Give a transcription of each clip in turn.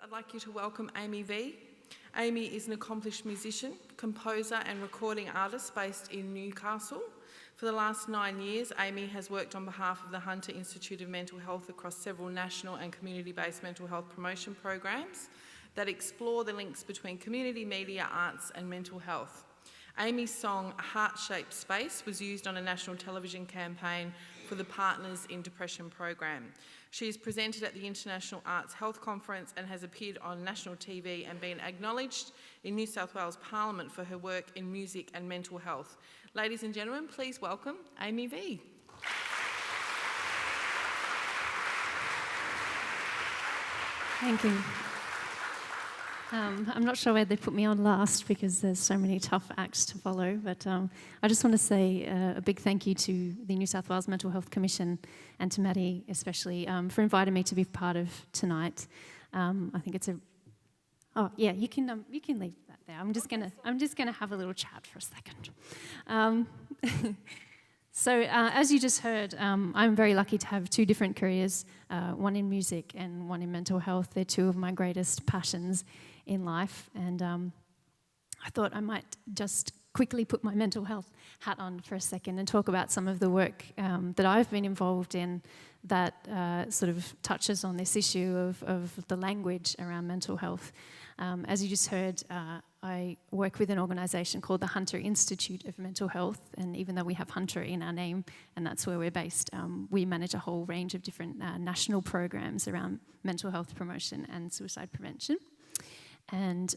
I'd like you to welcome Amy Vee. Amy is an accomplished musician, composer and recording artist based in Newcastle. For the last 9 years, Amy has worked on behalf of the Hunter Institute of Mental Health across several national and community-based mental health promotion programs that explore the links between community media, arts and mental health. Amy's song Heart-Shaped Space was used on a national television campaign for the Partners in Depression program. She is presented at the International Arts Health Conference and has appeared on national TV and been acknowledged in New South Wales Parliament for her work in music and mental health. Ladies and gentlemen, please welcome Amy Vee. Thank you. I'm not sure where they put me on last because there's so many tough acts to follow, but I just want to say a big thank you to the New South Wales Mental Health Commission and to Maddie especially for inviting me to be part of tonight. I think it's a... Oh yeah, you can leave that there. I'm just gonna have a little chat for a second. So as you just heard, I'm very lucky to have two different careers, one in music and one in mental health. They're two of my greatest passions in life, and I thought I might just quickly put my mental health hat on for a second and talk about some of the work that I've been involved in that sort of touches on this issue of the language around mental health. As you just heard, I work with an organisation called the Hunter Institute of Mental Health, and even though we have Hunter in our name and that's where we're based, we manage a whole range of different national programs around mental health promotion and suicide prevention. And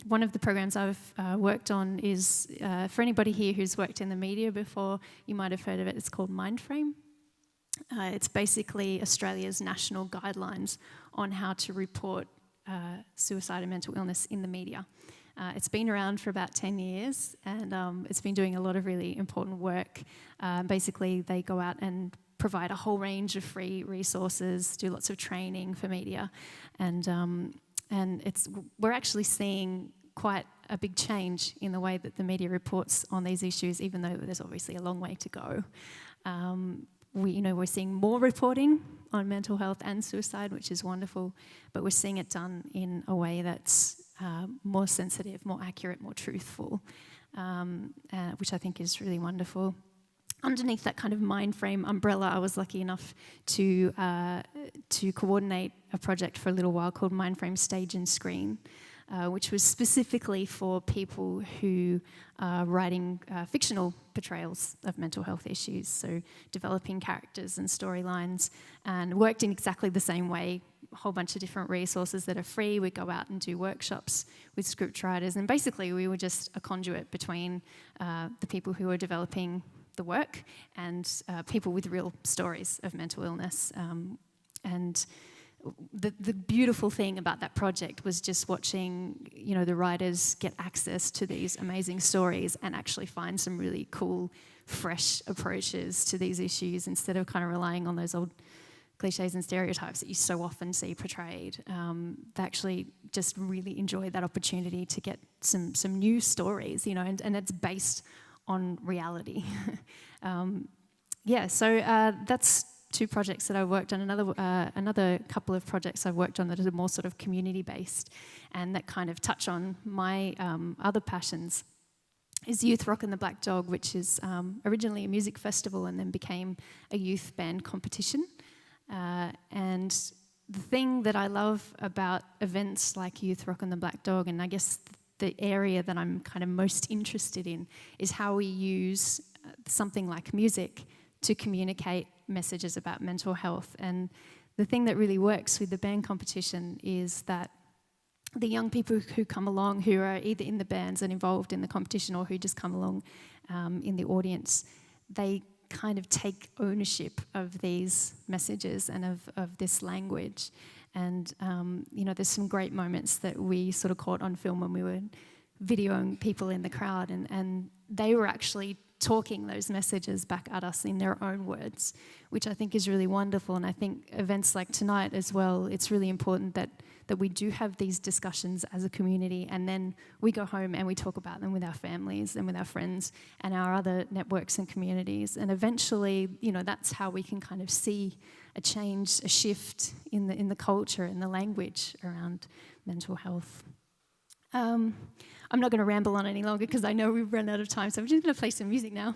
one of the programs I've worked on is, for anybody here who's worked in the media before, you might have heard of it, it's called Mindframe. It's basically Australia's national guidelines on how to report suicide and mental illness in the media. It's been around for about 10 years and it's been doing a lot of really important work. Basically, they go out and provide a whole range of free resources, do lots of training for media, and we're actually seeing quite a big change in the way that the media reports on these issues, even though there's obviously a long way to go. We're seeing more reporting on mental health and suicide, which is wonderful, but we're seeing it done in a way that's more sensitive, more accurate, more truthful, which I think is really wonderful. Underneath that kind of Mindframe umbrella, I was lucky enough to coordinate a project for a little while called Mindframe Stage and Screen, which was specifically for people who are writing fictional portrayals of mental health issues, so developing characters and storylines, and worked in exactly the same way. A whole bunch of different resources that are free. We go out and do workshops with scriptwriters, and basically we were just a conduit between the people who were developing the work and people with real stories of mental illness. And the beautiful thing about that project was just watching, the writers get access to these amazing stories and actually find some really cool, fresh approaches to these issues instead of kind of relying on those old cliches and stereotypes that you so often see portrayed. They actually just really enjoyed that opportunity to get some new stories, and it's based on reality. So that's two projects that I worked on. Another couple of projects I've worked on that are more sort of community-based and that kind of touch on my other passions is Youth Rock and the Black Dog, which is originally a music festival and then became a youth band competition. And the thing that I love about events like Youth Rock and the Black Dog, and I guess the area that I'm kind of most interested in, is how we use something like music to communicate messages about mental health. And the thing that really works with the band competition is that the young people who come along, who are either in the bands and involved in the competition or who just come along in the audience, they kind of take ownership of these messages and of this language. And, there's some great moments that we sort of caught on film when we were videoing people in the crowd, and they were actually talking those messages back at us in their own words, which I think is really wonderful. And I think events like tonight as well, it's really important that we do have these discussions as a community, and then we go home and we talk about them with our families and with our friends and our other networks and communities. And eventually, that's how we can kind of see a change, a shift in the culture and the language around mental health. I'm not going to ramble on any longer because I know we've run out of time, so I'm just going to play some music now.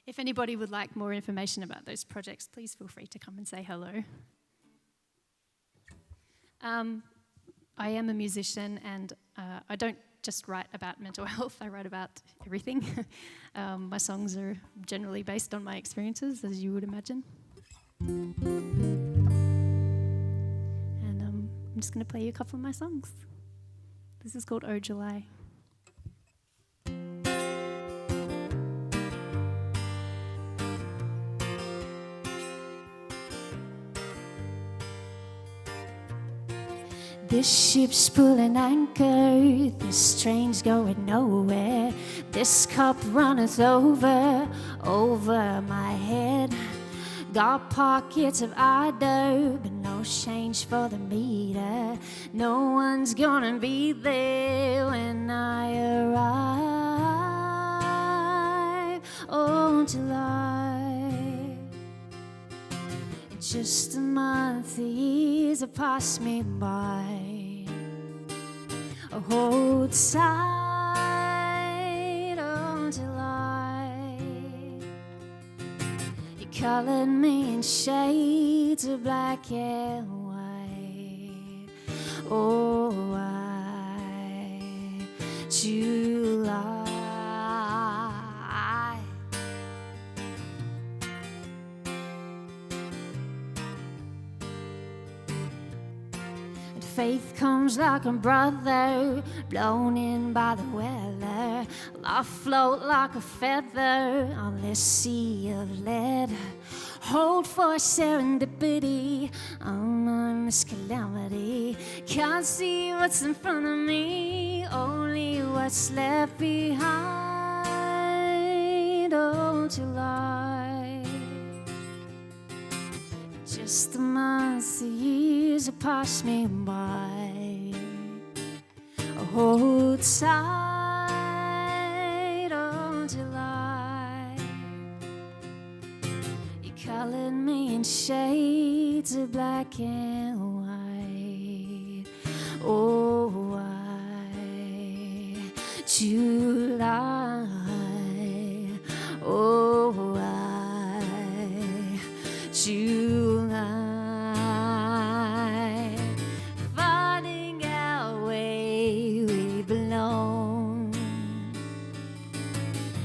If anybody would like more information about those projects, please feel free to come and say hello. I am a musician, and I don't just write about mental health, I write about everything. My songs are generally based on my experiences, as you would imagine. And I'm just going to play you a couple of my songs. This is called Oh July. This ship's pulling anchor, this train's going nowhere. This cup runneth over my head. Got pockets of idle, but no change for the meter. No one's gonna be there when I arrive. Oh, July. Just a month, the years have passed me by. Oh, hold tight, oh, July. You colored me in shades of black and white. Oh, why, July. Faith comes like a brother, blown in by the weather. I float like a feather on this sea of lead. Hold for serendipity on this calamity. Can't see what's in front of me, only what's left behind. Oh, July. Just a month, the years have passed me by. Hold tight, oh, July. You colored me in shades of black and white. Oh, why, July. Oh, why, July. Finding our way we belong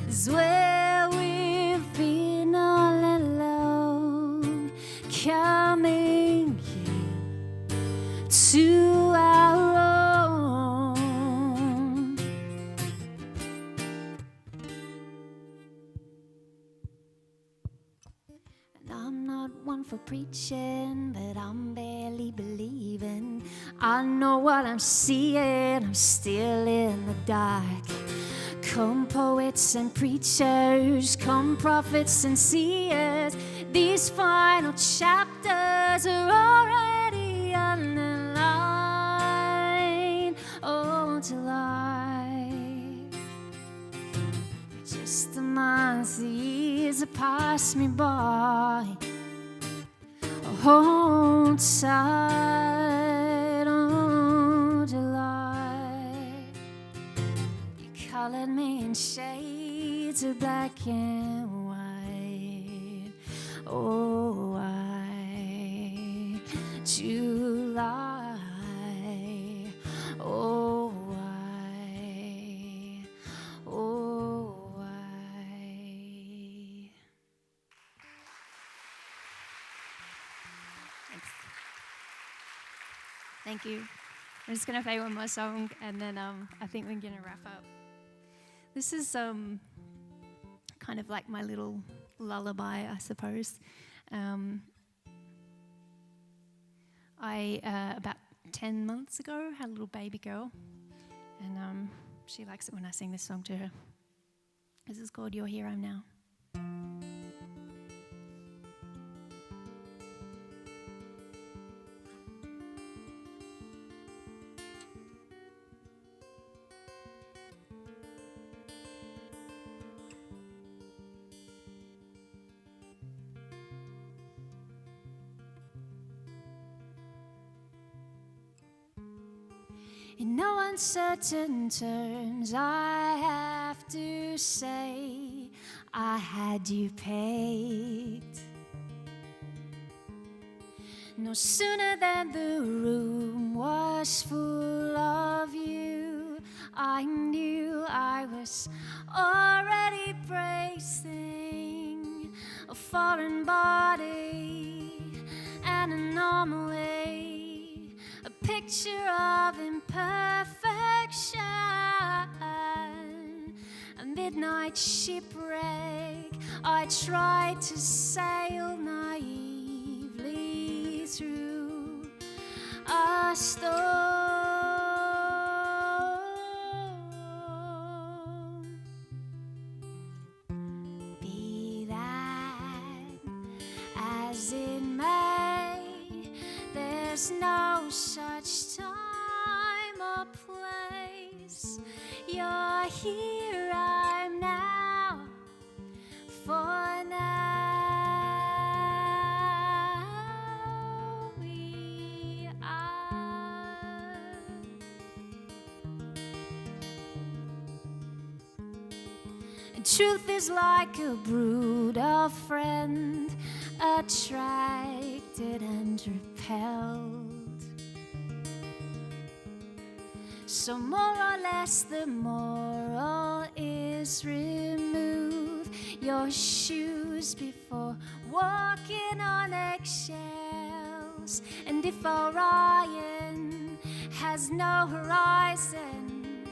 is where we've been all alone. Coming here to our own. And I'm not one for preaching, but I'm barely believing. I know what I'm seeing, I'm still in the dark. Come poets and preachers, come prophets and seers. These final chapters are already underlined. Oh, July. Just a month, the years have passed me by. Hold tight, oh, July. You colored me in shades of black and white. Oh, why, July. Oh, why, oh, why. Thank you. I'm just going to play one more song, and then I think we're going to wrap up. This is kind of like my little lullaby, I suppose. About 10 months ago, had a little baby girl, and she likes it when I sing this song to her. This is called You're Here, I'm Now. In no uncertain terms, I have to say I had you pegged. No sooner than the room was full of you, I knew I was already bracing a foreign body, an anomaly, a picture of imperfection, a midnight shipwreck. I tried to sail naively through a storm. Be that as it may, there's no such time or place. You're here, I'm now, for now we are. And truth is like a brood of friend, attracted and repelled. So more or less the moral is remove your shoes before walking on eggshells. And if Orion has no horizon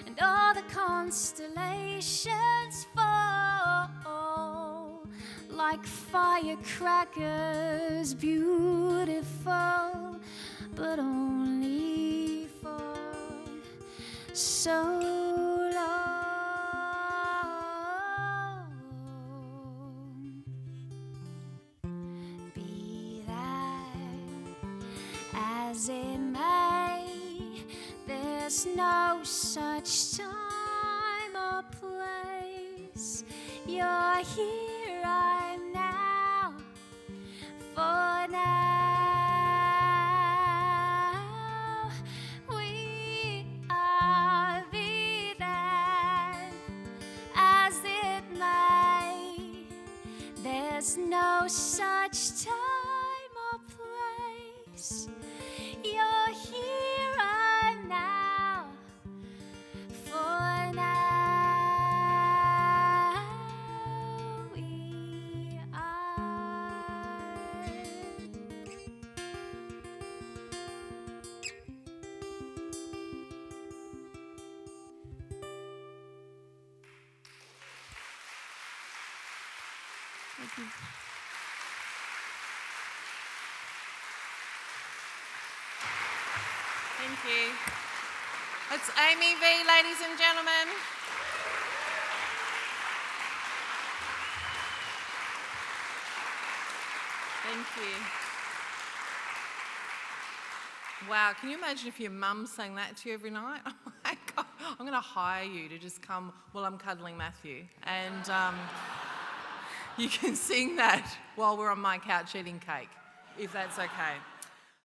and all the constellations fall like firecrackers, beautiful, but only for so long. Be that as it may, there's no such time or place. You're here, I'm now, for now. There's no such time or place. You're here, I'm now, for now we are. Thank you. Thank you. It's Amy Vee, ladies and gentlemen. Thank you. Wow, can you imagine if your mum sang that to you every night? Oh my God, I'm going to hire you to just come while I'm cuddling Matthew. And you can sing that while we're on my couch eating cake, if that's okay.